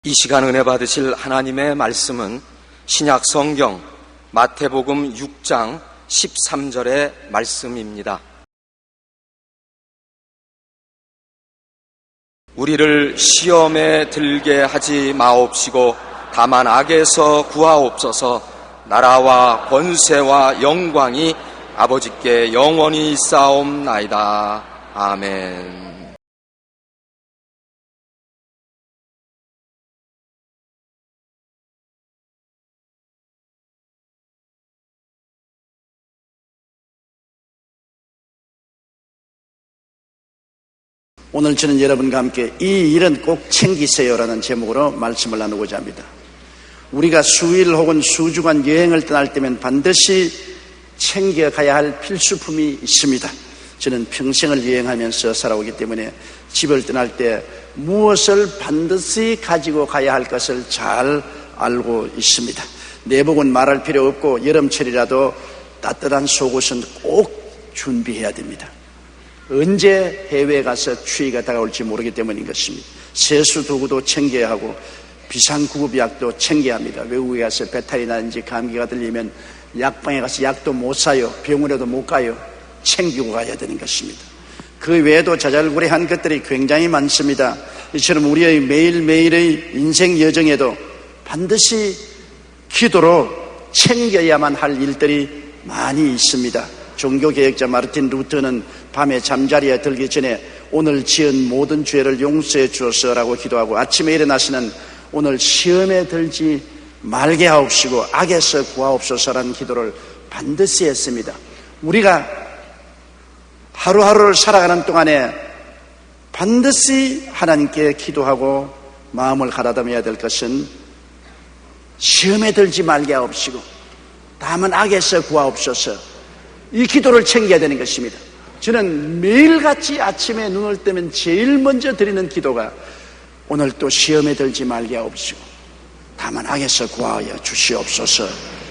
이 시간 은혜 받으실 하나님의 말씀은 신약 성경 마태복음 6장 13절의 말씀입니다. 우리를 시험에 들게 하지 마옵시고 다만 악에서 구하옵소서. 나라와 권세와 영광이 아버지께 영원히 있사옵나이다. 아멘. 오늘 저는 여러분과 함께 이 일은 꼭 챙기세요라는 제목으로 말씀을 나누고자 합니다. 우리가 수일 혹은 수주간 여행을 떠날 때면 반드시 챙겨가야 할 필수품이 있습니다. 저는 평생을 여행하면서 살아오기 때문에 집을 떠날 때 무엇을 반드시 가지고 가야 할 것을 잘 알고 있습니다. 내복은 말할 필요 없고 여름철이라도 따뜻한 속옷은 꼭 준비해야 됩니다. 언제 해외에 가서 추위가 다가올지 모르기 때문인 것입니다. 세수 도구도 챙겨야 하고 비상구급약도 챙겨야 합니다. 외국에 가서 배탈이 나든지 감기가 들리면 약방에 가서 약도 못 사요. 병원에도 못 가요. 챙기고 가야 되는 것입니다. 그 외에도 자잘구레한 것들이 굉장히 많습니다. 이처럼 우리의 매일매일의 인생 여정에도 반드시 기도로 챙겨야만 할 일들이 많이 있습니다. 종교개혁자 마르틴 루터는 밤에 잠자리에 들기 전에 오늘 지은 모든 죄를 용서해 주어서라고 기도하고 아침에 일어나시는 오늘 시험에 들지 말게 하옵시고 악에서 구하옵소서라는 기도를 반드시 했습니다. 우리가 하루하루를 살아가는 동안에 반드시 하나님께 기도하고 마음을 가다듬어야 될 것은 시험에 들지 말게 하옵시고 다만 악에서 구하옵소서, 이 기도를 챙겨야 되는 것입니다. 저는 매일같이 아침에 눈을 뜨면 제일 먼저 드리는 기도가 오늘 또 시험에 들지 말게 하옵시고 다만 악에서 구하여 주시옵소서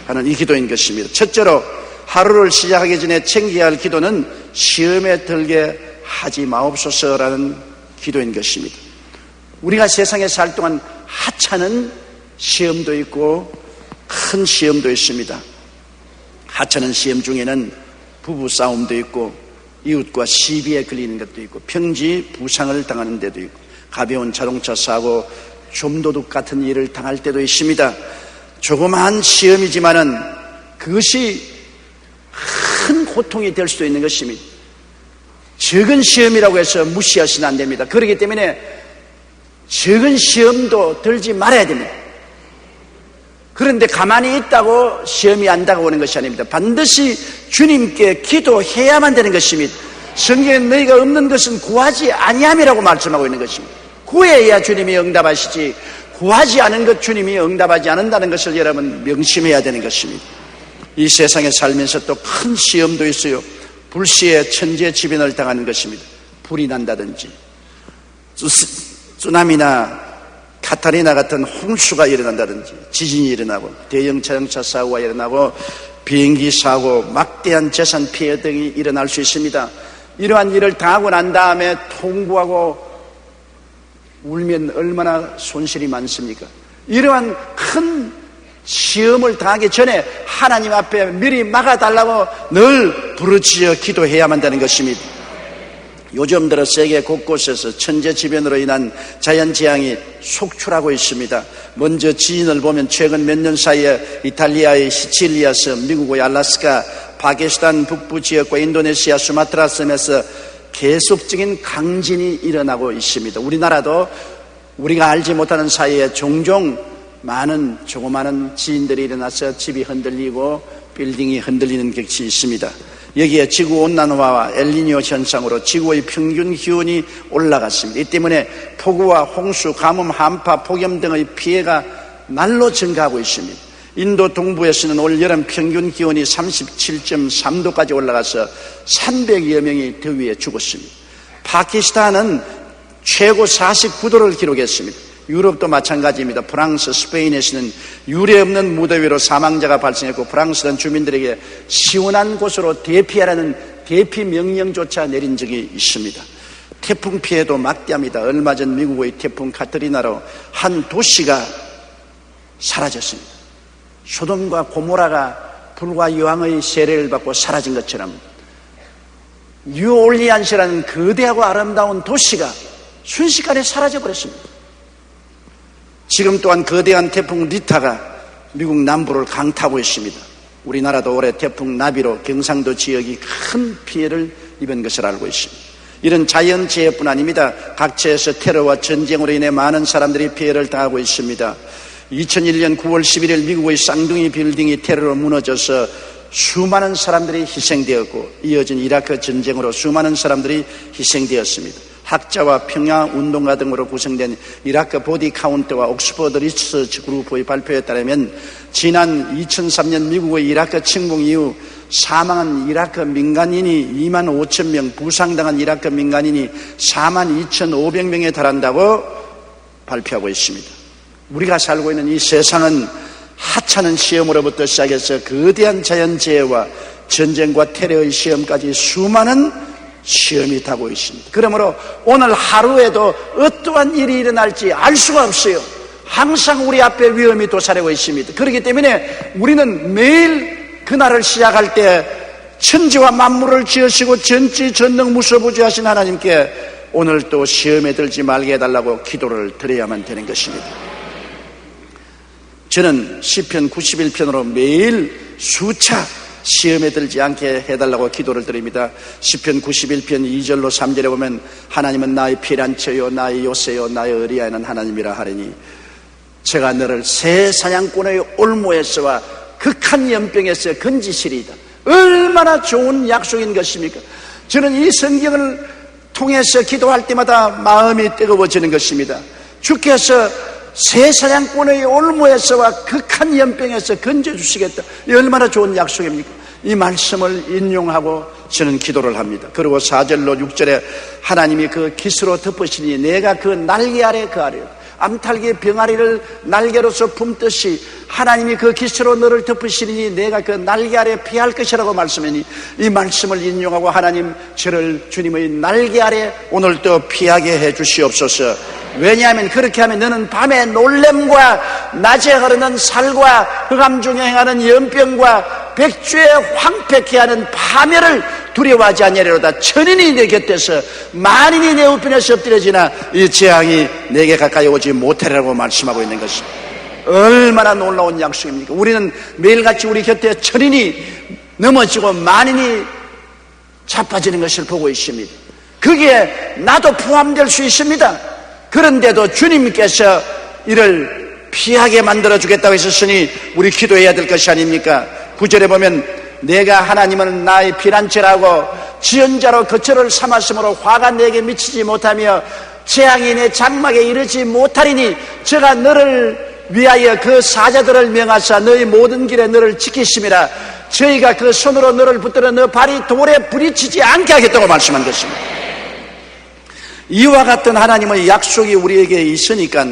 하는 이 기도인 것입니다. 첫째로 하루를 시작하기 전에 챙겨야 할 기도는 시험에 들게 하지 마옵소서라는 기도인 것입니다. 우리가 세상에 살 동안 하찮은 시험도 있고 큰 시험도 있습니다. 하찮은 시험 중에는 부부싸움도 있고 이웃과 시비에 걸리는 것도 있고 평지 부상을 당하는 데도 있고 가벼운 자동차 사고 좀도둑 같은 일을 당할 때도 있습니다. 조그마한 시험이지만은 그것이 큰 고통이 될 수도 있는 것입니다. 적은 시험이라고 해서 무시하시면 안 됩니다. 그렇기 때문에 적은 시험도 들지 말아야 됩니다. 그런데 가만히 있다고 시험이 안 다가오는 것이 아닙니다. 반드시 주님께 기도해야만 되는 것입니다. 성경에 너희가 없는 것은 구하지 아니함이라고 말씀하고 있는 것입니다. 구해야 주님이 응답하시지 구하지 않은 것 주님이 응답하지 않는다는 것을 여러분 명심해야 되는 것입니다. 이 세상에 살면서 또 큰 시험도 있어요. 불시에 천재지변을 당하는 것입니다. 불이 난다든지 쓰나미나 카타리나 같은 홍수가 일어난다든지 지진이 일어나고 대형 자동차 사고가 일어나고 비행기 사고 막대한 재산 피해 등이 일어날 수 있습니다. 이러한 일을 당하고 난 다음에 통구하고 울면 얼마나 손실이 많습니까? 이러한 큰 시험을 당하기 전에 하나님 앞에 미리 막아달라고 늘 부르짖어 기도해야만 되는 것입니다. 요즘 들어 세계 곳곳에서 천재지변으로 인한 자연재앙이 속출하고 있습니다. 먼저 지진을 보면 최근 몇 년 사이에 이탈리아의 시칠리아 섬, 미국의 알래스카, 파키스탄 북부 지역과 인도네시아 수마트라 섬에서 계속적인 강진이 일어나고 있습니다. 우리나라도 우리가 알지 못하는 사이에 종종 많은 조그마한 지진들이 일어나서 집이 흔들리고 빌딩이 흔들리는 것이 있습니다. 여기에 지구온난화와 엘니뇨 현상으로 지구의 평균 기온이 올라갔습니다. 이 때문에 폭우와 홍수, 가뭄, 한파, 폭염 등의 피해가 날로 증가하고 있습니다. 인도 동부에서는 올 여름 평균 기온이 37.3도까지 올라가서 300여 명이 더위에 죽었습니다. 파키스탄은 최고 49도를 기록했습니다. 유럽도 마찬가지입니다. 프랑스, 스페인에서는 유례 없는 무더위로 사망자가 발생했고 프랑스는 주민들에게 시원한 곳으로 대피하라는 대피 명령조차 내린 적이 있습니다. 태풍 피해도 막대합니다. 얼마 전 미국의 태풍 카트리나로 한 도시가 사라졌습니다. 소돔과 고모라가 불과 여왕의 세례를 받고 사라진 것처럼 뉴올리안스라는 거대하고 아름다운 도시가 순식간에 사라져버렸습니다. 지금 또한 거대한 태풍 리타가 미국 남부를 강타하고 있습니다. 우리나라도 올해 태풍 나비로 경상도 지역이 큰 피해를 입은 것을 알고 있습니다. 이런 자연재해뿐 아닙니다. 각처에서 테러와 전쟁으로 인해 많은 사람들이 피해를 당하고 있습니다. 2001년 9월 11일 미국의 쌍둥이 빌딩이 테러로 무너져서 수많은 사람들이 희생되었고, 이어진 이라크 전쟁으로 수많은 사람들이 희생되었습니다. 학자와 평야운동가 등으로 구성된 이라크 보디 카운트와 옥스퍼드 리서치 그룹의 발표에 따르면 지난 2003년 미국의 이라크 침공 이후 사망한 이라크 민간인이 2만 5천 명, 부상당한 이라크 민간인이 4만 2,500명에 달한다고 발표하고 있습니다. 우리가 살고 있는 이 세상은 하찮은 시험으로부터 시작해서 거대한 자연재해와 전쟁과 테러의 시험까지 수많은 시험이 타고 있습니다. 그러므로 오늘 하루에도 어떠한 일이 일어날지 알 수가 없어요. 항상 우리 앞에 위험이 도사리고 있습니다. 그렇기 때문에 우리는 매일 그날을 시작할 때 천지와 만물을 지으시고 전지 전능 무소부지하신 하나님께 오늘 또 시험에 들지 말게 해달라고 기도를 드려야만 되는 것입니다. 저는 시편 91편으로 매일 수차 시험에 들지 않게 해달라고 기도를 드립니다. 시편 91편 2절로 3절에 보면 하나님은 나의 피난처요 나의 요새요 나의 의리하는 하나님이라 하리니 제가 너를 새 사냥꾼의 올무에서와 극한 연병에서 건지시리이다. 얼마나 좋은 약속인 것입니까? 저는 이 성경을 통해서 기도할 때마다 마음이 뜨거워지는 것입니다. 주께서 새 사냥꾼의 올무에서와 극한 연병에서 건져주시겠다. 이 얼마나 좋은 약속입니까? 이 말씀을 인용하고 저는 기도를 합니다. 그리고 4절로 6절에 하나님이 그 깃으로 덮으시니 내가 그 날개 아래 거하리라. 암탉의 병아리를 날개로서 품듯이 하나님이 그 깃으로 너를 덮으시니 내가 그 날개 아래 피할 것이라고 말씀하니 이 말씀을 인용하고 하나님 저를 주님의 날개 아래 오늘도 피하게 해 주시옵소서. 왜냐하면 그렇게 하면 너는 밤에 놀램과 낮에 흐르는 살과 흑암 중에 행하는 연병과 백주에 황폐케 하는 파멸을 두려워하지 아니하리로다. 천인이 내 곁에서 만인이 내 우편에서 엎드려지나 이 재앙이 내게 가까이 오지 못하리라고 말씀하고 있는 것입니다. 얼마나 놀라운 약속입니까? 우리는 매일같이 우리 곁에 천인이 넘어지고 만인이 자빠지는 것을 보고 있습니다. 거기에 나도 포함될 수 있습니다. 그런데도 주님께서 이를 피하게 만들어주겠다고 했었으니 우리 기도해야 될 것이 아닙니까? 9절에 보면 내가 하나님은 나의 피난처라고 지연자로 거처를 삼았으므로 화가 내게 미치지 못하며 재앙이 내 장막에 이르지 못하리니 제가 너를 위하여 그 사자들을 명하사 너희 모든 길에 너를 지키심이라. 저희가 그 손으로 너를 붙들어 너 발이 돌에 부딪히지 않게 하겠다고 말씀한 것입니다. 이와 같은 하나님의 약속이 우리에게 있으니까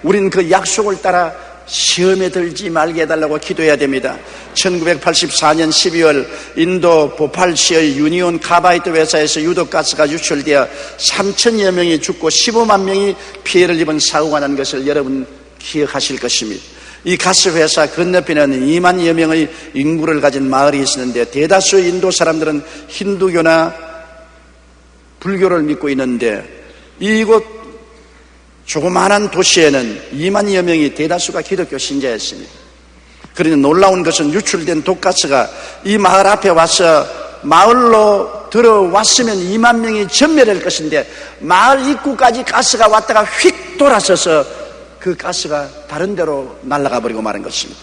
우리는 그 약속을 따라 시험에 들지 말게 해달라고 기도해야 됩니다. 1984년 12월 인도 보팔시의 유니온 카바이트 회사에서 유독가스가 유출되어 3천여 명이 죽고 15만 명이 피해를 입은 사고가 난 것을 여러분 기억하실 것입니다. 이 가스 회사 건너편에는 2만여 명의 인구를 가진 마을이 있었는데 대다수 인도 사람들은 힌두교나 불교를 믿고 있는데 이곳 조그마한 도시에는 2만여 명이 대다수가 기독교 신자였습니다. 그런데 놀라운 것은 유출된 독가스가 이 마을 앞에 와서 마을로 들어왔으면 2만 명이 전멸할 것인데 마을 입구까지 가스가 왔다가 휙 돌아서서 그 가스가 다른 데로 날아가 버리고 마는 것입니다.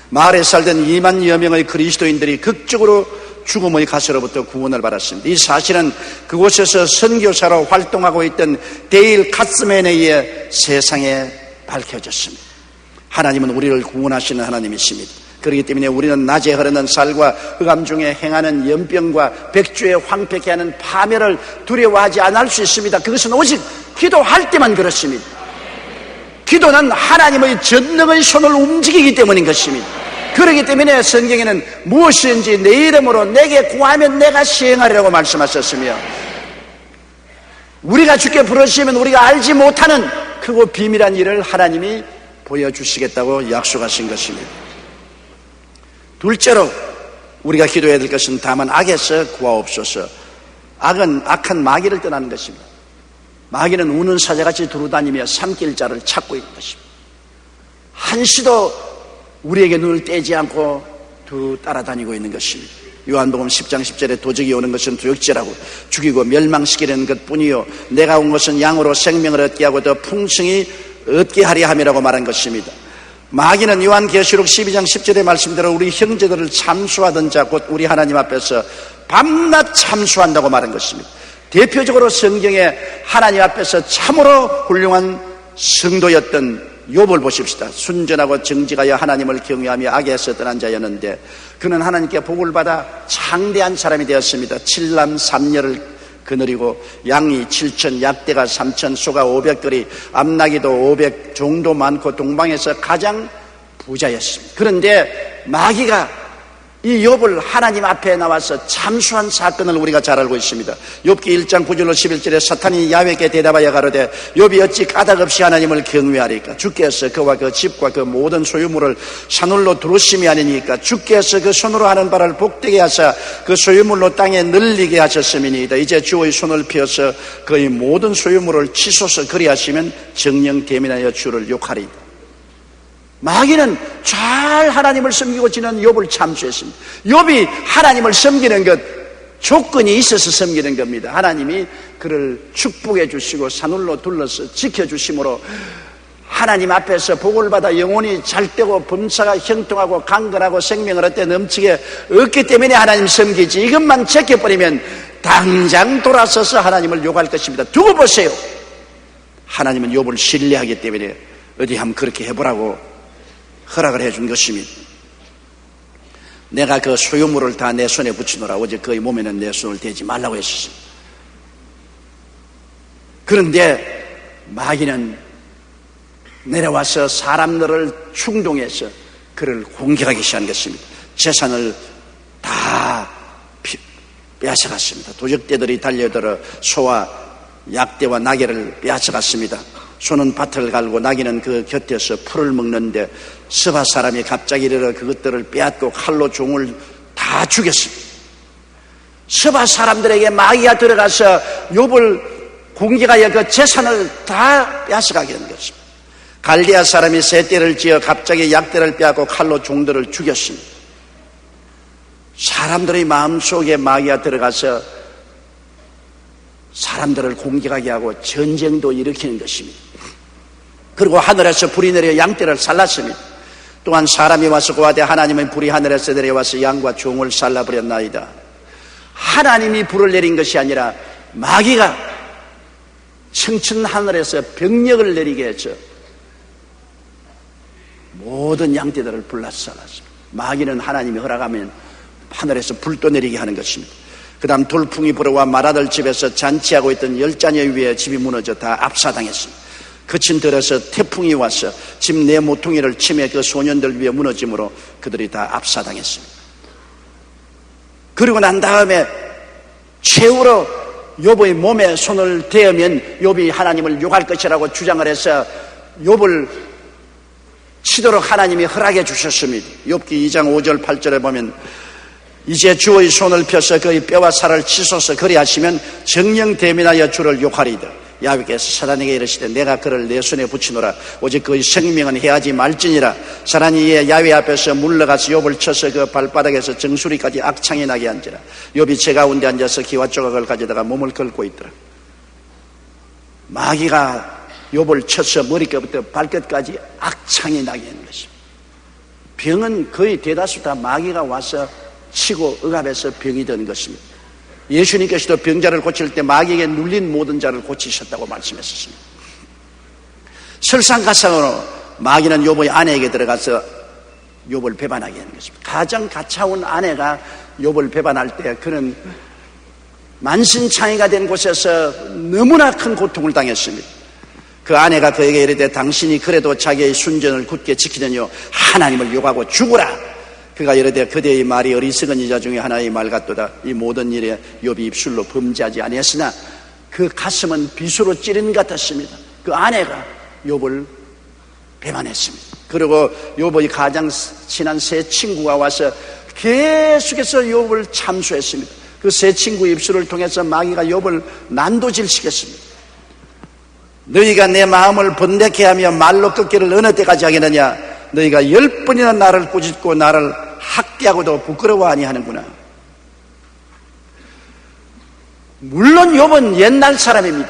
마을에 살던 2만여 명의 그리스도인들이 극적으로 죽음의 가스로부터 구원을 받았습니다. 이 사실은 그곳에서 선교사로 활동하고 있던 데일 카스맨에 의해 세상에 밝혀졌습니다. 하나님은 우리를 구원하시는 하나님이십니다. 그렇기 때문에 우리는 낮에 흐르는 살과 흑암 중에 행하는 연병과 백주에 황폐케 하는 파멸을 두려워하지 않을 수 있습니다. 그것은 오직 기도할 때만 그렇습니다. 기도는 하나님의 전능의 손을 움직이기 때문인 것입니다. 그렇기 때문에 성경에는 무엇인지 내 이름으로 내게 구하면 내가 시행하리라고 말씀하셨으며 우리가 주께 부르시면 우리가 알지 못하는 크고 비밀한 일을 하나님이 보여주시겠다고 약속하신 것입니다. 둘째로 우리가 기도해야 될 것은 다만 악에서 구하옵소서. 악은 악한 마귀를 떠나는 것입니다. 마귀는 우는 사자같이 두루다니며 삼킬 자를 찾고 있는 것입니다. 한시도 우리에게 눈을 떼지 않고 따라다니고 있는 것입니다. 요한복음 10장 10절에 도적이 오는 것은 두역질하고 죽이고 멸망시키려는 것뿐이요 내가 온 것은 양으로 생명을 얻게 하고 더 풍성히 얻게 하려 함이라고 말한 것입니다. 마귀는 요한계시록 12장 10절의 말씀대로 우리 형제들을 참수하던 자 곧 우리 하나님 앞에서 밤낮 참수한다고 말한 것입니다. 대표적으로 성경에 하나님 앞에서 참으로 훌륭한 성도였던 욥을 보십시다. 순전하고 정직하여 하나님을 경외하며 악에서 떠난 자였는데 그는 하나님께 복을 받아 창대한 사람이 되었습니다. 7남 3녀를 거느리고 양이 7천, 약대가 3천, 소가 500거리, 암나기도 500 정도 많고 동방에서 가장 부자였습니다. 그런데 마귀가 이 욥을 하나님 앞에 나와서 참수한 사건을 우리가 잘 알고 있습니다. 욥기 1장 9절로 11절에 사탄이 야훼에게 대답하여 가로되 욥이 어찌 까닭없이 하나님을 경외하리까? 주께서 그와 그 집과 그 모든 소유물을 산울로 두루심이 아니니까 주께서 그 손으로 하는 바를 복되게 하사 그 소유물로 땅에 늘리게 하셨음이니이다. 이제 주의 손을 펴서 그의 모든 소유물을 치소서 그리하시면 정령 대민하여 주를 욕하리이다. 마귀는 잘 하나님을 섬기고 지낸 욥을 참수했습니다. 욥이 하나님을 섬기는 것 조건이 있어서 섬기는 겁니다. 하나님이 그를 축복해 주시고 산울로 둘러서 지켜주심으로 하나님 앞에서 복을 받아 영혼이 잘되고 범사가 형통하고 강건하고 생명을 얻되 넘치게 얻기 때문에 하나님 섬기지, 이것만 제껴버리면 당장 돌아서서 하나님을 욕할 것입니다. 두고 보세요. 하나님은 욥을 신뢰하기 때문에 어디 한번 그렇게 해보라고 허락을 해준 것입니다. 내가 그 소유물을 다 내 손에 붙이노라. 어제 그의 몸에는 내 손을 대지 말라고 했었습니다. 그런데 마귀는 내려와서 사람들을 충동해서 그를 공격하기 시작한 것입니다. 재산을 다 빼앗아갔습니다. 도적대들이 달려들어 소와 약대와 나귀를 빼앗아갔습니다. 소는 밭을 갈고 나귀는 그 곁에서 풀을 먹는데 스바 사람이 갑자기 일어나 그것들을 빼앗고 칼로 종을 다 죽였습니다. 스바 사람들에게 마귀가 들어가서 욥을 공격하여 그 재산을 다 빼앗아가게 된 것입니다. 갈대아 사람이 새 떼를 지어 갑자기 약대를 빼앗고 칼로 종들을 죽였습니다. 사람들의 마음속에 마귀가 들어가서 사람들을 공격하게 하고 전쟁도 일으키는 것입니다. 그리고 하늘에서 불이 내려 양떼를 살랐습니다. 또한 사람이 와서 고하되 하나님의 불이 하늘에서 내려와서 양과 종을 살라버렸나이다. 하나님이 불을 내린 것이 아니라 마귀가 청천 하늘에서 병력을 내리게 해서 모든 양떼들을 불러서 살랐습니다. 마귀는 하나님이 허락하면 하늘에서 불도 내리게 하는 것입니다. 그 다음 돌풍이 불어와 마라들 집에서 잔치하고 있던 10자녀 위에 집이 무너져 다 압사당했습니다. 그친 들에서 태풍이 와서 집 내 모퉁이를 치매 그 소년들 위에 무너짐으로 그들이 다 압사당했습니다. 그리고 난 다음에 최후로 욥의 몸에 손을 대면 욥이 하나님을 욕할 것이라고 주장을 해서 욥을 치도록 하나님이 허락해 주셨습니다. 욥기 2장 5절 8절에 보면 이제 주의 손을 펴서 그의 뼈와 살을 치소서 그리하시면 정령 대민하여 주를 욕하리이다. 야훼께서 사단에게 이르시되 내가 그를 내 손에 붙이노라. 오직 그의 생명은 해하지 말지니라. 사단이 이에 야훼 앞에서 물러가서 욥을 쳐서 그 발바닥에서 정수리까지 악창이 나게 한지라. 욥이 제 가운데 앉아서 기와 조각을 가져다가 몸을 긁고 있더라. 마귀가 욥을 쳐서 머리끝부터 발끝까지 악창이 나게 하는 것입니다. 병은 거의 대다수 다 마귀가 와서 치고 억압해서 병이 되는 것입니다. 예수님께서도 병자를 고칠 때 마귀에게 눌린 모든 자를 고치셨다고 말씀하셨습니다. 설상가상으로 마귀는 욥의 아내에게 들어가서 욥을 배반하게 하는 것입니다. 가장 가차운 아내가 욥을 배반할 때 그는 만신창이가 된 곳에서 너무나 큰 고통을 당했습니다. 그 아내가 그에게 이르되 당신이 그래도 자기의 순전을 굳게 지키느뇨 하나님을 욕하고 죽으라. 그가 이르되 그대의 말이 어리석은 이자 중에 하나의 말 같도다. 이 모든 일에 욥이 입술로 범죄하지 아니했으나 그 가슴은 빗으로 찌른 것 같았습니다. 그 아내가 욥을 배반했습니다. 그리고 욥의 가장 친한 세 친구가 와서 계속해서 욥을 참수했습니다. 그 세 친구 입술을 통해서 마귀가 욥을 난도질시켰습니다. 너희가 내 마음을 번데게 하며 말로 끊기를 어느 때까지 하겠느냐? 너희가 10번이나 나를 꾸짖고 나를 학대하고도 부끄러워하니 하는구나. 물론 욥은 옛날 사람입니다.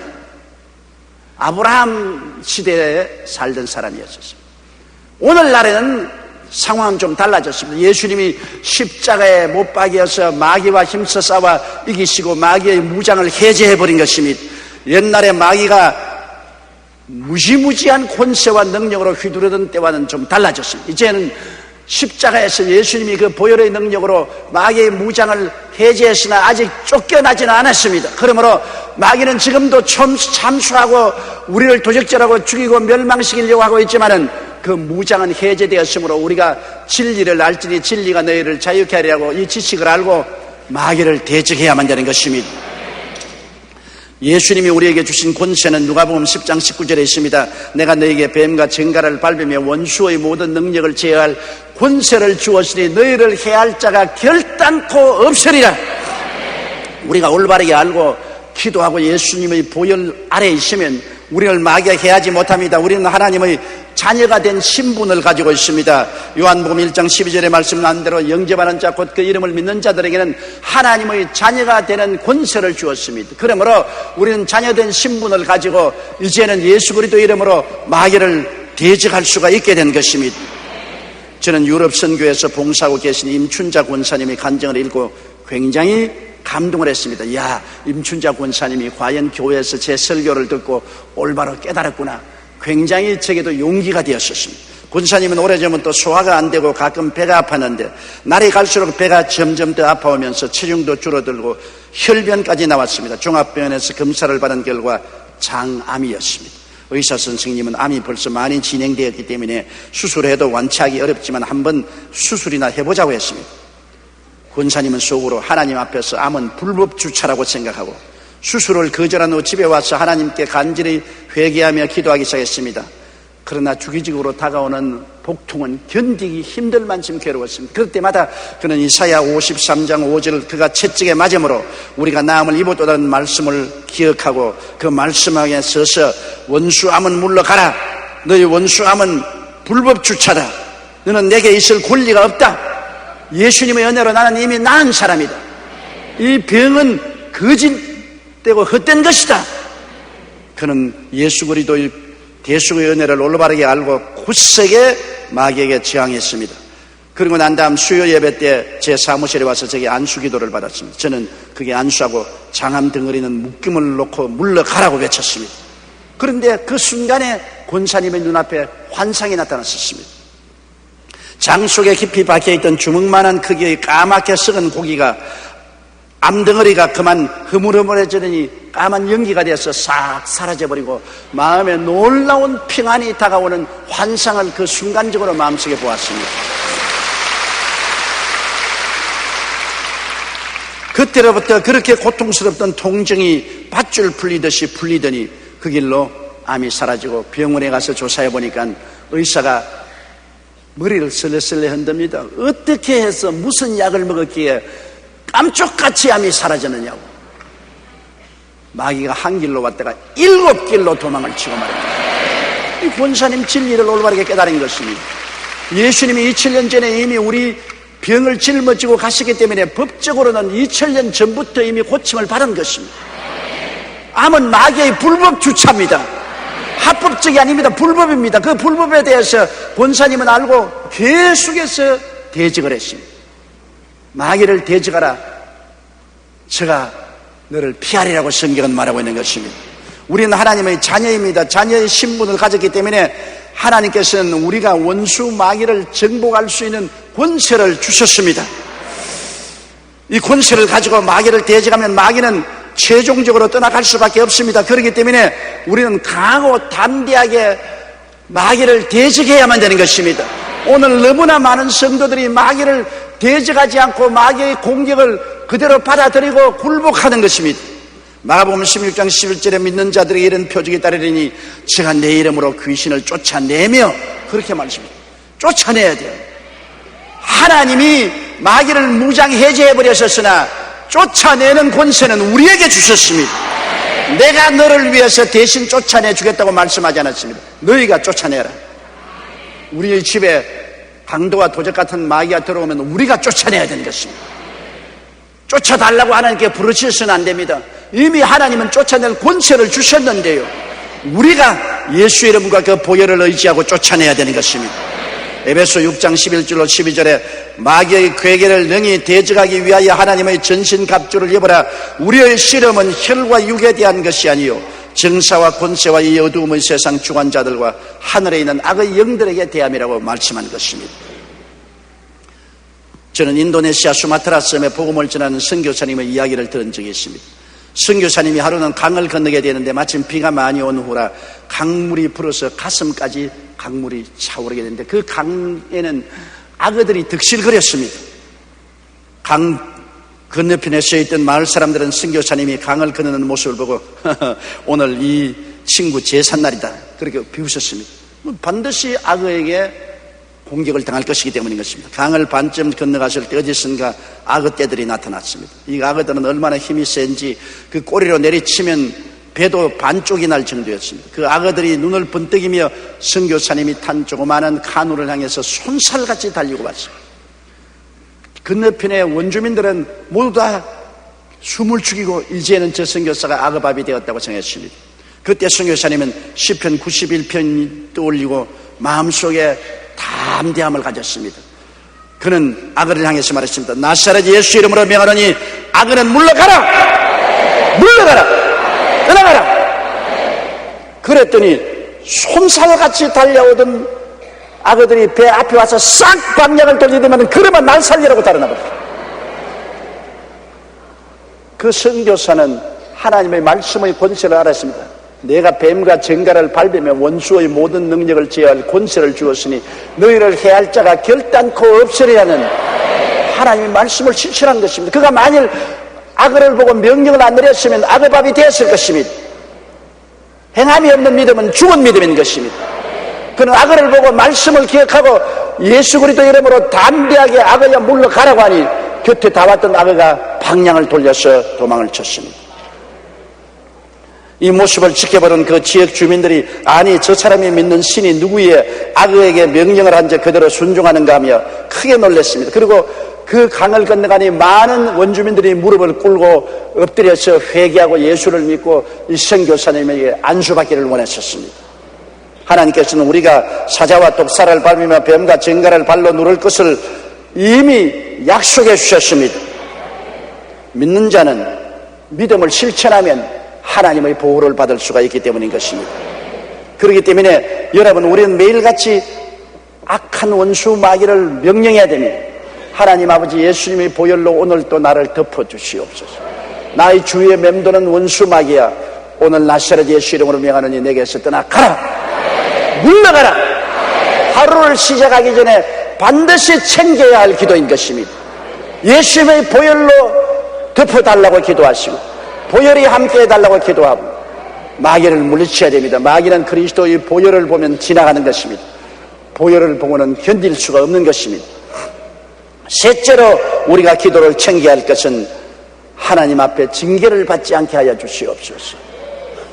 아브라함 시대에 살던 사람이었습니다. 오늘날에는 상황은 좀 달라졌습니다. 예수님이 십자가에 못 박여서 마귀와 힘써 싸워 이기시고 마귀의 무장을 해제해버린 것입니다. 옛날에 마귀가 무지무지한 권세와 능력으로 휘두르던 때와는 좀 달라졌습니다. 이제는 십자가에서 예수님이 그 보혈의 능력으로 마귀의 무장을 해제했으나 아직 쫓겨나지는 않았습니다. 그러므로 마귀는 지금도 참수하고 우리를 도적질하고 죽이고 멸망시키려고 하고 있지만은 그 무장은 해제되었으므로 우리가 진리를 알지니 진리가 너희를 자유케 하리라고 이 지식을 알고 마귀를 대적해야만 되는 것입니다. 예수님이 우리에게 주신 권세는 누가복음 10장 19절에 있습니다. 내가 너희에게 뱀과 쟁가를 밟으며 원수의 모든 능력을 제어할 권세를 주었으니 너희를 해할 자가 결단코 없으리라. 우리가 올바르게 알고 기도하고 예수님의 보혈 아래에 있으면 우리를 마귀가 해하지 못합니다. 우리는 하나님의 자녀가 된 신분을 가지고 있습니다. 요한복음 1장 12절의 말씀 난 대로 영접하는 자 곧 그 이름을 믿는 자들에게는 하나님의 자녀가 되는 권세를 주었습니다. 그러므로 우리는 자녀된 신분을 가지고 이제는 예수 그리스도 이름으로 마귀를 대적할 수가 있게 된 것입니다. 저는 유럽 선교에서 봉사하고 계신 임춘자 권사님의 간증을 읽고 굉장히 감동을 했습니다. 야, 임춘자 권사님이 과연 교회에서 제 설교를 듣고 올바로 깨달았구나. 굉장히 제게도 용기가 되었었습니다. 권사님은 오래전부터 소화가 안 되고 가끔 배가 아팠는데 날이 갈수록 배가 점점 더 아파오면서 체중도 줄어들고 혈변까지 나왔습니다. 종합병원에서 검사를 받은 결과 장암이었습니다. 의사 선생님은 암이 벌써 많이 진행되었기 때문에 수술해도 완치하기 어렵지만 한번 수술이나 해보자고 했습니다. 권사님은 속으로 하나님 앞에서 암은 불법 주차라고 생각하고 수술을 거절한 후 집에 와서 하나님께 간절히 회개하며 기도하기 시작했습니다. 그러나 주기적으로 다가오는 복통은 견디기 힘들 만큼 괴로웠습니다. 그럴 때마다 그는 이사야 53장 5절 그가 채찍에 맞음으로 우리가 나음을 입었다는 말씀을 기억하고 그 말씀 안에 서서 원수암은 물러가라. 너희 원수암은 불법 주차다. 너는 내게 있을 권리가 없다. 예수님의 은혜로 나는 이미 나은 사람이다. 이 병은 거짓되고 헛된 것이다. 그는 예수 그리스도의 대수의 은혜를 올바르게 알고 굳세게 마귀에게 저항했습니다. 그리고 난 다음 수요 예배 때 제 사무실에 와서 제게 안수 기도를 받았습니다. 저는 그게 안수하고 장암 덩어리는 묶임을 놓고 물러가라고 외쳤습니다. 그런데 그 순간에 권사님의 눈앞에 환상이 나타났었습니다. 장 속에 깊이 박혀있던 주먹만한 크기의 까맣게 썩은 고기가 암덩어리가 그만 흐물흐물해지더니 까만 연기가 되어서 싹 사라져버리고 마음에 놀라운 평안이 다가오는 환상을 그 순간적으로 마음속에 보았습니다. 그때로부터 그렇게 고통스럽던 통증이 밧줄 풀리듯이 풀리더니 그 길로 암이 사라지고 병원에 가서 조사해 보니까 의사가 머리를 설레설레 흔듭니다. 어떻게 해서 무슨 약을 먹었기에 깜짝같이 암이 사라졌느냐고. 마귀가 한 길로 왔다가 7길로 도망을 치고 말입니다. 이 권사님 진리를 올바르게 깨달은 것입니다. 예수님이 2000년 전에 이미 우리 병을 짊어지고 가시기 때문에 법적으로는 2000년 전부터 이미 고침을 받은 것입니다. 암은 마귀의 불법 주차입니다. 합법적이 아닙니다. 불법입니다. 그 불법에 대해서 권사님은 알고 계속해서 대적을 했습니다. 마귀를 대적하라. 제가 너를 피하리라고 성경은 말하고 있는 것입니다. 우리는 하나님의 자녀입니다. 자녀의 신분을 가졌기 때문에 하나님께서는 우리가 원수 마귀를 정복할 수 있는 권세를 주셨습니다. 이 권세를 가지고 마귀를 대적하면 마귀는 최종적으로 떠나갈 수밖에 없습니다. 그렇기 때문에 우리는 강하고 담대하게 마귀를 대적해야만 되는 것입니다. 오늘 너무나 많은 성도들이 마귀를 대적하지 않고 마귀의 공격을 그대로 받아들이고 굴복하는 것입니다. 마가복음 16장 11절에 믿는 자들에게 이런 표적이 따르리니 제가 내 이름으로 귀신을 쫓아내며, 그렇게 말씀합니다. 쫓아내야 돼요. 하나님이 마귀를 무장해제해버렸었으나 쫓아내는 권세는 우리에게 주셨습니다. 내가 너를 위해서 대신 쫓아내 주겠다고 말씀하지 않았습니다. 너희가 쫓아내라. 우리의 집에 강도와 도적 같은 마귀가 들어오면 우리가 쫓아내야 되는 것입니다. 쫓아달라고 하나님께 부르짖어서는 안 됩니다. 이미 하나님은 쫓아낼 권세를 주셨는데요, 우리가 예수 이름과 그 보혈을 의지하고 쫓아내야 되는 것입니다. 에베소 6장 11절로 12절에 마귀의 괴계를 능히 대적하기 위하여 하나님의 전신갑주를 입어라. 우리의 씨름은 혈과 육에 대한 것이 아니요 정사와 권세와 이 어두움의 세상 주관자들과 하늘에 있는 악의 영들에게 대함이라고 말씀한 것입니다. 저는 인도네시아 수마트라 섬에 복음을 전하는 선교사님의 이야기를 들은 적이 있습니다. 선교사님이 하루는 강을 건너게 되는데 마침 비가 많이 온 후라 강물이 불어서 가슴까지 강물이 차오르게 되는데, 그 강에는 악어들이 득실거렸습니다. 강 건너편에 서있던 마을 사람들은 선교사님이 강을 건너는 모습을 보고 오늘 이 친구 제삿날이다, 그렇게 비웃었습니다. 반드시 악어에게 공격을 당할 것이기 때문인 것입니다. 강을 반쯤 건너갔을 때 어디선가 악어떼들이 나타났습니다. 이 악어들은 얼마나 힘이 센지 그 꼬리로 내리치면 배도 반쪽이 날 정도였습니다. 그 악어들이 눈을 번뜩이며 선교사님이 탄 조그마한 카누를 향해서 손살같이 달리고 왔습니다. 건너편의 원주민들은 모두 다 숨을 죽이고 이제는 저 선교사가 악어밥이 되었다고 생각했습니다. 그때 선교사님은 시편 91편이 떠올리고 마음속에 담대함을 가졌습니다. 그는 악어를 향해서 말했습니다. 나사렛 예수 이름으로 명하노니 악어는 물러가라! 물러가라! 떠나가라! 그랬더니 손살같이 달려오던 악어들이 배 앞에 와서 싹 방향을 돌리더만 그러면 날 살리라고 달아나버렸어요. 그 선교사는 하나님의 말씀의 권세를 알았습니다. 내가 뱀과 쟁가를 밟으며 원수의 모든 능력을 제어할 권세를 주었으니 너희를 해할 자가 결단코 없으리라 하는 하나님의 말씀을 실천한 것입니다. 그가 만일 악어를 보고 명령을 안 내렸으면 악어밥이 되었을 것입니다. 행함이 없는 믿음은 죽은 믿음인 것입니다. 그는 악어를 보고 말씀을 기억하고 예수 그리스도 이름으로 담대하게 악어야 물러가라고 하니 곁에 다 왔던 악어가 방향을 돌려서 도망을 쳤습니다. 이 모습을 지켜보는 그 지역 주민들이 아니 저 사람이 믿는 신이 누구의 악어에게 명령을 한 자 그대로 순종하는가 하며 크게 놀랐습니다. 그리고 그 강을 건너가니 많은 원주민들이 무릎을 꿇고 엎드려서 회개하고 예수를 믿고 이 선교사님에게 안수받기를 원했었습니다. 하나님께서는 우리가 사자와 독사를 밟으며 뱀과 쟁가를 발로 누를 것을 이미 약속해 주셨습니다. 믿는 자는 믿음을 실천하면 하나님의 보호를 받을 수가 있기 때문인 것입니다. 그렇기 때문에 여러분, 우리는 매일같이 악한 원수 마귀를 명령해야 됩니다. 하나님 아버지 예수님의 보혈로 오늘 또 나를 덮어주시옵소서. 나의 주위에 맴도는 원수 마귀야, 오늘 나사렛 예수 이름으로 명하노니 내게서 떠나가라. 물러가라. 하루를 시작하기 전에 반드시 챙겨야 할 기도인 것입니다. 예수님의 보혈로 덮어달라고 기도하시고 보혈이 함께 해달라고 기도하고 마귀를 물리쳐야 됩니다. 마귀는 그리스도의 보혈을 보면 지나가는 것입니다. 보혈을 보고는 견딜 수가 없는 것입니다. 셋째로 우리가 기도를 챙겨야 할 것은 하나님 앞에 징계를 받지 않게 하여 주시옵소서.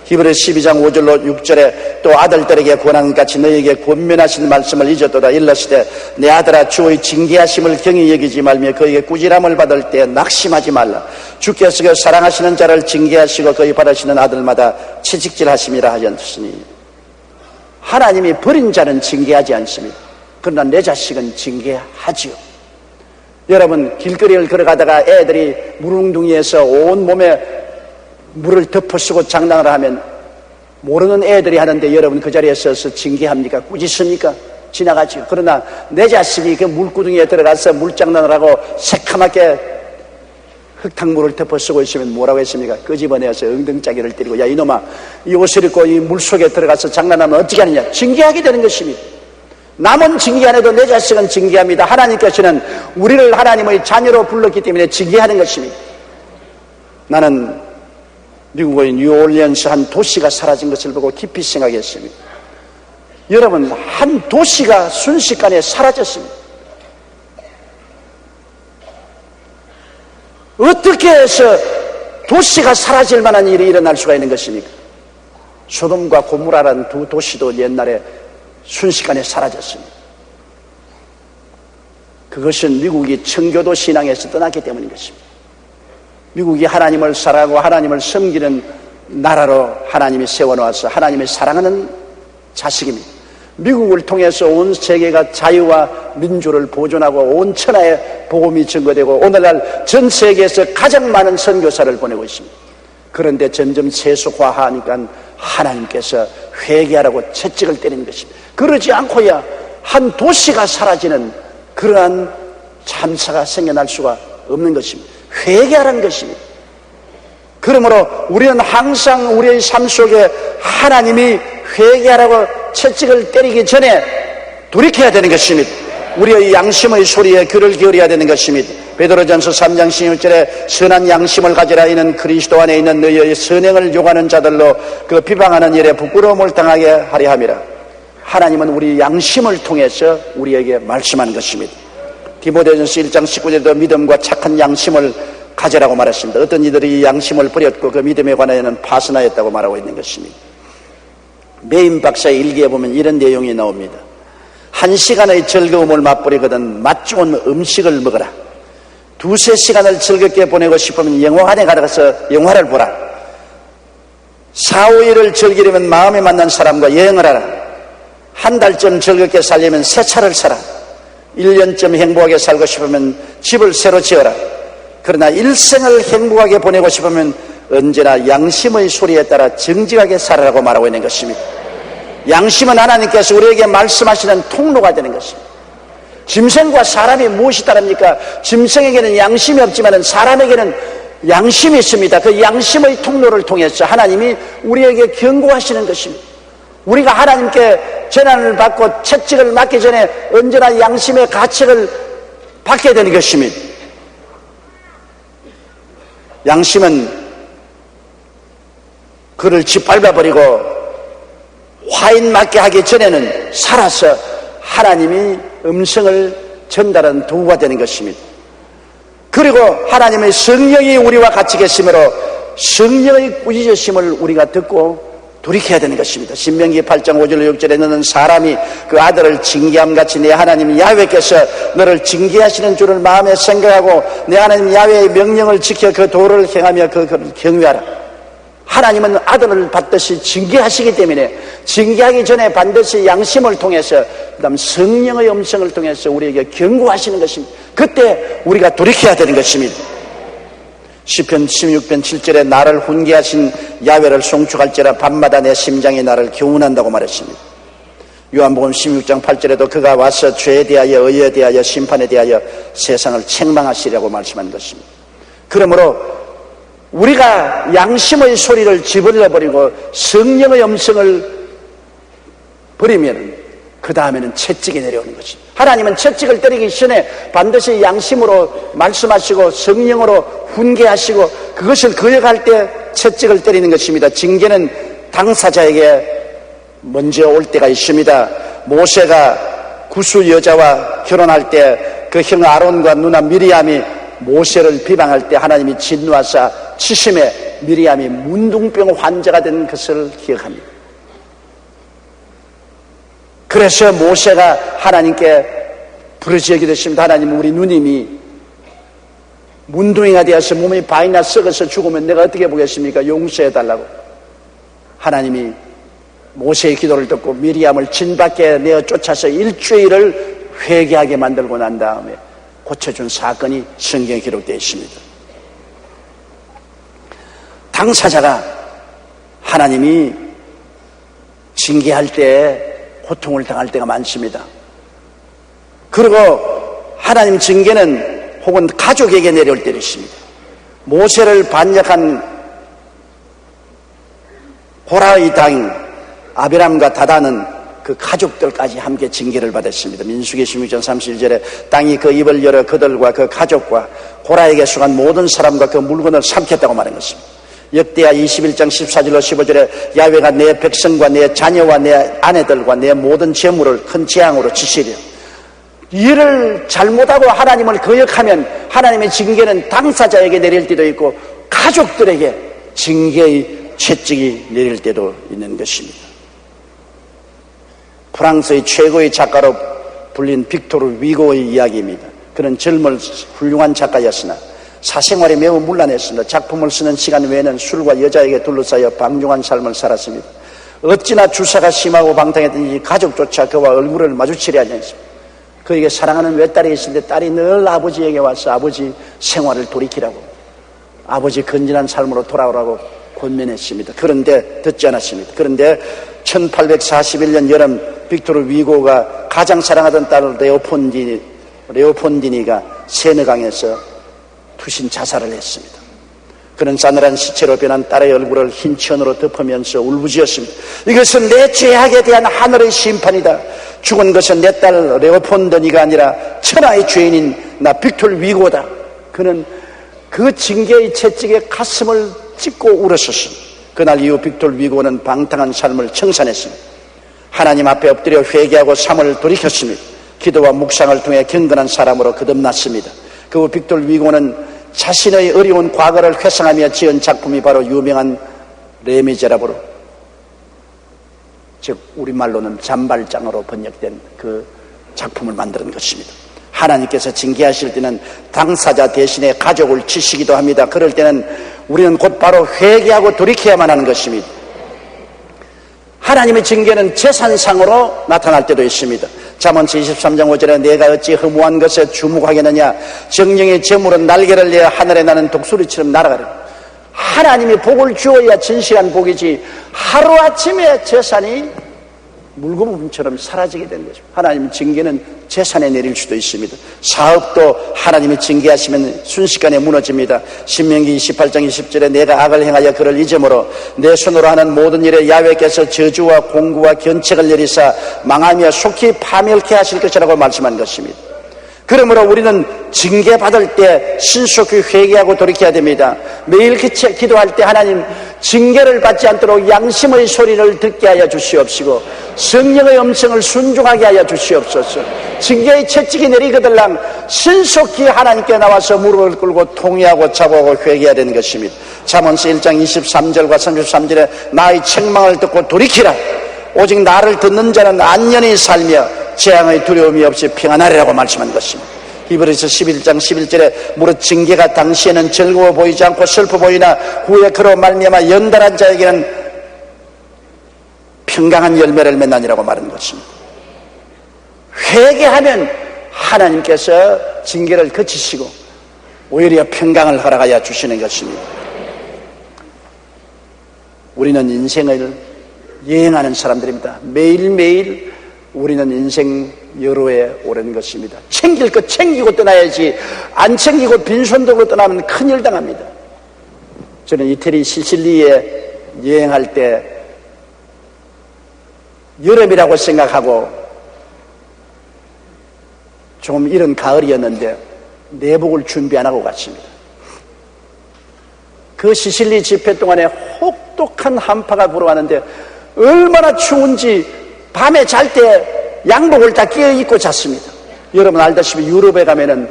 히브리서 12장 5절로 6절에 또 아들들에게 권한같이 너희에게 권면하신 말씀을 잊었도다. 일렀을 때 내 아들아 주의 징계하심을 경히 여기지 말며 그에게 꾸지람을 받을 때 낙심하지 말라. 주께서 그 사랑하시는 자를 징계하시고 그의 받으시는 아들마다 채찍질하심이라 하셨으니 하나님이 버린 자는 징계하지 않습니다. 그러나 내 자식은 징계하지요. 여러분, 길거리를 걸어가다가 애들이 물웅둥이에서 온 몸에 물을 덮어쓰고 장난을 하면 모르는 애들이 하는데 여러분 그 자리에 서서 징계합니까? 꾸짖습니까? 지나가죠. 그러나 내 자식이 그 물구덩이에 들어가서 물장난을 하고 새카맣게 흙탕물을 덮어쓰고 있으면 뭐라고 했습니까? 끄집어내서 엉덩짜기를 때리고 야 이놈아 이 옷을 입고 이 물속에 들어가서 장난하면 어떻게 하느냐? 징계하게 되는 것입니다. 남은 징계 안 해도 내 자식은 징계합니다. 하나님께서는 우리를 하나님의 자녀로 불렀기 때문에 징계하는 것입니다. 나는 미국의 뉴올리언스 한 도시가 사라진 것을 보고 깊이 생각했습니다. 여러분, 한 도시가 순식간에 사라졌습니다. 어떻게 해서 도시가 사라질 만한 일이 일어날 수가 있는 것입니까? 소돔과 고모라라는 두 도시도 옛날에 순식간에 사라졌습니다. 그것은 미국이 청교도 신앙에서 떠났기 때문인 것입니다. 미국이 하나님을 사랑하고 하나님을 섬기는 나라로 하나님이 세워놓아서 하나님의 사랑하는 자식입니다. 미국을 통해서 온 세계가 자유와 민주를 보존하고 온 천하에 복음이 증거되고 오늘날 전 세계에서 가장 많은 선교사를 보내고 있습니다. 그런데 점점 세속화하니까 하나님께서 회개하라고 채찍을 때리는 것입니다. 그러지 않고야 한 도시가 사라지는 그러한 참사가 생겨날 수가 없는 것입니다. 회개하라는 것입니다. 그러므로 우리는 항상 우리의 삶 속에 하나님이 회개하라고 채찍을 때리기 전에 돌이켜야 되는 것입니다. 우리의 양심의 소리에 귀를 기울여야 되는 것입니다. 베드로전서 3장 16절에 선한 양심을 가지라. 이는 그리스도 안에 있는 너희의 선행을 요구하는 자들로 그 비방하는 일에 부끄러움을 당하게 하려 함이라. 하나님은 우리 양심을 통해서 우리에게 말씀하는 것입니다. 디모데전서 1장 19절에도 믿음과 착한 양심을 가지라고 말했습니다. 어떤 이들이 양심을 버렸고 그 믿음에 관하여는 파선하였다고 말하고 있는 것입니다. 메인 박사의 일기에 보면 이런 내용이 나옵니다. 1시간의 즐거움을 맛보리거든 맛 좋은 음식을 먹어라. 2-3시간을 즐겁게 보내고 싶으면 영화관에 가서 영화를 보라. 4-5일을 즐기려면 마음에 맞는 사람과 여행을 하라. 한 달쯤 즐겁게 살려면 새 차를 사라. 1년쯤 행복하게 살고 싶으면 집을 새로 지어라. 그러나 일생을 행복하게 보내고 싶으면 언제나 양심의 소리에 따라 정직하게 살아라고 말하고 있는 것입니다. 양심은 하나님께서 우리에게 말씀하시는 통로가 되는 것입니다. 짐승과 사람이 무엇이 다릅니까? 짐승에게는 양심이 없지만 사람에게는 양심이 있습니다. 그 양심의 통로를 통해서 하나님이 우리에게 경고하시는 것입니다. 우리가 하나님께 재난을 받고 채찍을 맞기 전에 언제나 양심의 가책을 받게 되는 것입니다. 양심은 그를 짓밟아버리고 화인 맞게 하기 전에는 살아서 하나님이 음성을 전달하는 도구가 되는 것입니다. 그리고 하나님의 성령이 우리와 같이 계시므로 성령의 꾸짖으심을 우리가 듣고 돌이켜야 되는 것입니다. 신명기 8장 5절 6절에 너는 사람이 그 아들을 징계함같이 내 하나님 야훼께서 너를 징계하시는 줄을 마음에 생각하고 내 하나님 야훼의 명령을 지켜 그 도를 행하며 그를 경외하라. 하나님은 아들을 받듯이 징계하시기 때문에 징계하기 전에 반드시 양심을 통해서 그다음 성령의 음성을 통해서 우리에게 경고하시는 것입니다. 그때 우리가 돌이켜야 되는 것입니다. 시편 16편 7절에 나를 훈계하신 야훼를 송축할지라 밤마다 내 심장이 나를 교훈한다고 말했습니다. 요한복음 16장 8절에도 그가 와서 죄에 대하여 의에 대하여 심판에 대하여 세상을 책망하시려고 말씀한 것입니다. 그러므로 우리가 양심의 소리를 집어넣어버리고 성령의 음성을 버리면 그 다음에는 채찍이 내려오는 것입니다. 하나님은 채찍을 때리기 전에 반드시 양심으로 말씀하시고 성령으로 훈계하시고 그것을 거역할 때 채찍을 때리는 것입니다. 징계는 당사자에게 먼저 올 때가 있습니다. 모세가 구수 여자와 결혼할 때 그 형 아론과 누나 미리암이 모세를 비방할 때 하나님이 진노하사 치심에 미리암이 문둥병 환자가 된 것을 기억합니다. 그래서 모세가 하나님께 부르짖게 됐습니다. 하나님, 우리 누님이 문둥이가 되어서 몸이 반이나 썩어서 죽으면 내가 어떻게 보겠습니까? 용서해달라고. 하나님이 모세의 기도를 듣고 미리암을 진 밖에 내어 쫓아서 일주일을 회개하게 만들고 난 다음에 고쳐준 사건이 성경에 기록되어 있습니다. 당사자가 하나님이 징계할 때 고통을 당할 때가 많습니다. 그리고 하나님 징계는 혹은 가족에게 내려올 때도 있습니다. 모세를 반역한 고라의 당 아비람과 다단은 그 가족들까지 함께 징계를 받았습니다. 민수기 16장 31절에 땅이 그 입을 열어 그들과 그 가족과 고라에게 속한 모든 사람과 그 물건을 삼켰다고 말한 것입니다. 역대하 21장 14절로 15절에 야훼가 내 백성과 내 자녀와 내 아내들과 내 모든 재물을 큰 재앙으로 치시리라. 일을 잘못하고 하나님을 거역하면 하나님의 징계는 당사자에게 내릴 때도 있고 가족들에게 징계의 채찍이 내릴 때도 있는 것입니다. 프랑스의 최고의 작가로 불린 빅토르 위고의 이야기입니다. 그는 젊은 훌륭한 작가였으나 사생활이 매우 문란했습니다. 작품을 쓰는 시간 외에는 술과 여자에게 둘러싸여 방종한 삶을 살았습니다. 어찌나 주사가 심하고 방탕했든지 가족조차 그와 얼굴을 마주치려 하지 않습니다. 그에게 사랑하는 외딸이 있는데 딸이 늘 아버지에게 와서 아버지 생활을 돌이키라고, 아버지 건전한 삶으로 돌아오라고 권면했습니다. 그런데 듣지 않았습니다. 그런데 1841년 여름 빅토르 위고가 가장 사랑하던 딸 레오폰디니가 세느강에서 투신 자살을 했습니다. 그는 싸늘한 시체로 변한 딸의 얼굴을 흰 천으로 덮으면서 울부짖었습니다. 이것은 내 죄악에 대한 하늘의 심판이다. 죽은 것은 내 딸 레오폰디니가 아니라 천하의 죄인인 나 빅토르 위고다. 그는 그 징계의 채찍에 가슴을 찢고 울었었습니다. 그날 이후 빅토르 위고는 방탕한 삶을 청산했습니다. 하나님 앞에 엎드려 회개하고 삶을 돌이켰습니다. 기도와 묵상을 통해 경건한 사람으로 거듭났습니다. 그 후 빅토르 위고는 자신의 어려운 과거를 회상하며 지은 작품이 바로 유명한 레미제라블, 즉 우리말로는 잔발장으로 번역된 그 작품을 만드는 것입니다. 하나님께서 징계하실 때는 당사자 대신에 가족을 치시기도 합니다. 그럴 때는 우리는 곧바로 회개하고 돌이켜야만 하는 것입니다. 하나님의 징계는 재산상으로 나타날 때도 있습니다. 잠언서 23장 5절에 내가 어찌 허무한 것에 주목하겠느냐, 정령의 재물은 날개를 내어 하늘에 나는 독수리처럼 날아가리라. 하나님이 복을 주어야 진실한 복이지 하루아침에 재산이 물거품처럼 사라지게 되는 것입니다. 하나님의 징계는 재산에 내릴 수도 있습니다. 사업도 하나님이 징계하시면 순식간에 무너집니다. 신명기 28장 20절에 내가 악을 행하여 그를 잊음으로 내 손으로 하는 모든 일에 야훼께서 저주와 공구와 견책을 내리사 망하며 속히 파멸케 하실 것이라고 말씀한 것입니다. 그러므로 우리는 징계받을 때 신속히 회개하고 돌이켜야 됩니다. 매일 기도할 때 하나님 징계를 받지 않도록 양심의 소리를 듣게 하여 주시옵시고 성령의 음성을 순종하게 하여 주시옵소서. 징계의 채찍이 내리거들랑 신속히 하나님께 나와서 무릎을 꿇고 통회하고 자고하고 회개해야 되는 것입니다. 잠언서 1장 23절과 33절에 나의 책망을 듣고 돌이키라. 오직 나를 듣는 자는 안전히 살며 재앙의 두려움이 없이 평안하리라고 말씀한 것입니다. 히브리서 11장 11절에 무릇 징계가 당시에는 즐거워 보이지 않고 슬퍼 보이나 후에 그로 말미암아 연단한 자에게는 평강한 열매를 맺나니라고 말한 것입니다. 회개하면 하나님께서 징계를 그치시고 오히려 평강을 허락하여 주시는 것입니다. 우리는 인생을 여행하는 사람들입니다. 매일매일 우리는 인생 여로에 오르는 것입니다. 챙길 것 챙기고 떠나야지 안 챙기고 빈손들고 떠나면 큰일 당합니다. 저는 이태리 시실리에 여행할 때 여름이라고 생각하고 조금 이른 가을이었는데 내복을 준비 안 하고 갔습니다. 그 시실리 집회 동안에 혹독한 한파가 불어왔는데 얼마나 추운지 밤에 잘 때 양복을 다 끼어 입고 잤습니다. 여러분 알다시피 유럽에 가면은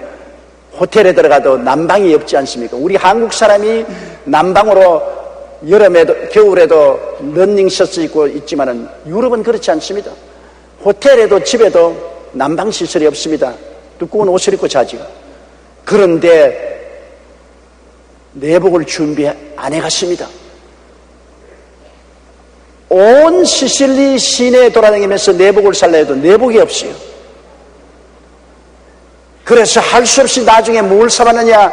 호텔에 들어가도 난방이 없지 않습니까? 우리 한국 사람이 난방으로 여름에도 겨울에도 러닝셔츠 입고 있지만은 유럽은 그렇지 않습니다. 호텔에도 집에도 난방 시설이 없습니다. 두꺼운 옷을 입고 자지요. 그런데 내복을 준비 안 해갔습니다. 온 시실리 시내에 돌아다니면서 내복을 살라 해도 내복이 없어요. 그래서 할 수 없이 나중에 뭘 사봤느냐,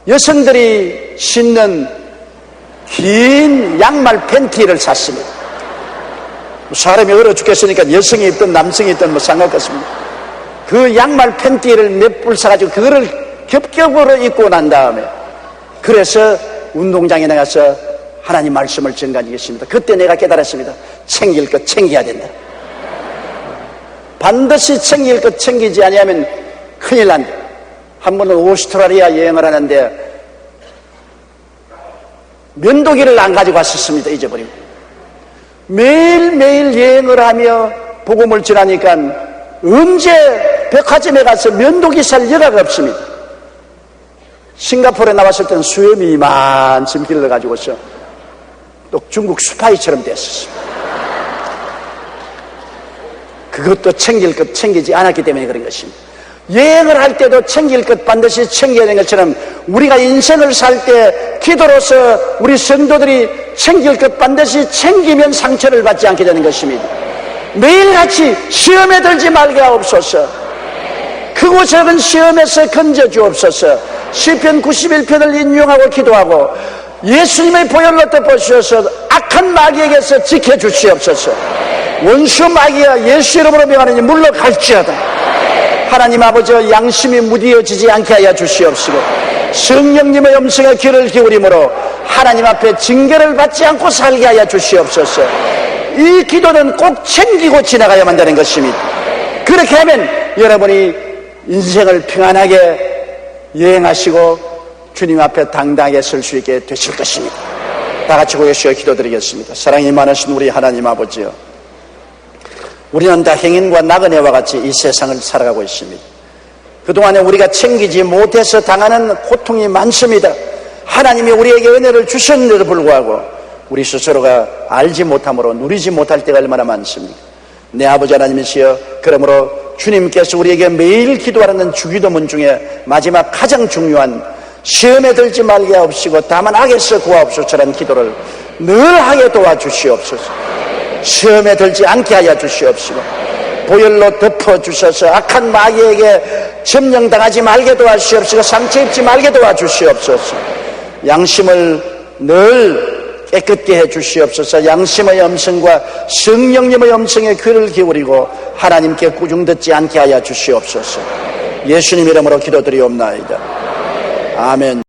여성들이 신는 긴 양말 팬티를 샀습니다. 사람이 얼어 죽겠으니까 여성이 입든 남성이 입든 뭐 상관없습니다. 그 양말 팬티를 몇 불 사가지고 그거를 겹겹으로 입고 난 다음에 그래서 운동장에 나가서 하나님 말씀을 전가지겠습니다. 그때 내가 깨달았습니다. 챙길 것 챙겨야 된다. 반드시 챙길 것 챙기지 아니하면 큰일 난다. 한 번은 오스트라리아 여행을 하는데 면도기를 안 가지고 왔었습니다. 잊어버리고. 매일매일 여행을 하며 복음을 전하니까 언제 백화점에 가서 면도기 살 여가가 없습니다. 싱가포르에 나왔을 때는 수염이 이만큼 길러가지고서 또 중국 스파이처럼 됐었습니다. 그것도 챙길 것 챙기지 않았기 때문에 그런 것입니다. 여행을 할 때도 챙길 것 반드시 챙겨야 되는 것처럼 우리가 인생을 살 때 기도로서 우리 성도들이 챙길 것 반드시 챙기면 상처를 받지 않게 되는 것입니다. 매일같이 시험에 들지 말게 하옵소서. 크고 작은 시험에서 건져 주옵소서. 시편 91편을 인용하고 기도하고 예수님의 보혈로 덮어주셔서 악한 마귀에게서 지켜주시옵소서. 원수 마귀야 예수 이름으로 명하느니 물러갈지어다. 하나님 아버지 양심이 무디어지지 않게 하여 주시옵시고 성령님의 음성에 귀를 기울이므로 하나님 앞에 징계를 받지 않고 살게 하여 주시옵소서. 이 기도는 꼭 챙기고 지나가야만 되는 것입니다. 그렇게 하면 여러분이 인생을 평안하게 여행하시고 주님 앞에 당당하게 설 수 있게 되실 것입니다. 다 같이 고개시어 기도드리겠습니다. 사랑이 많으신 우리 하나님 아버지요, 우리는 다 행인과 나그네와 같이 이 세상을 살아가고 있습니다. 그동안에 우리가 챙기지 못해서 당하는 고통이 많습니다. 하나님이 우리에게 은혜를 주셨는데도 불구하고 우리 스스로가 알지 못함으로 누리지 못할 때가 얼마나 많습니까? 내 아버지 하나님이시여, 그러므로 주님께서 우리에게 매일 기도하는 주기도문 중에 마지막 가장 중요한 시험에 들지 말게 하옵시고 다만 악에서 구하옵소서라는 기도를 늘 하게 도와주시옵소서. 시험에 들지 않게 하여 주시옵시고 보혈로 덮어주셔서 악한 마귀에게 점령당하지 말게 도와주시옵시고 상처 입지 말게 도와주시옵소서. 양심을 늘 깨끗게 해주시옵소서. 양심의 음성과 성령님의 음성에 귀를 기울이고 하나님께 꾸중 듣지 않게 하여 주시옵소서. 예수님 이름으로 기도드리옵나이다. 아멘.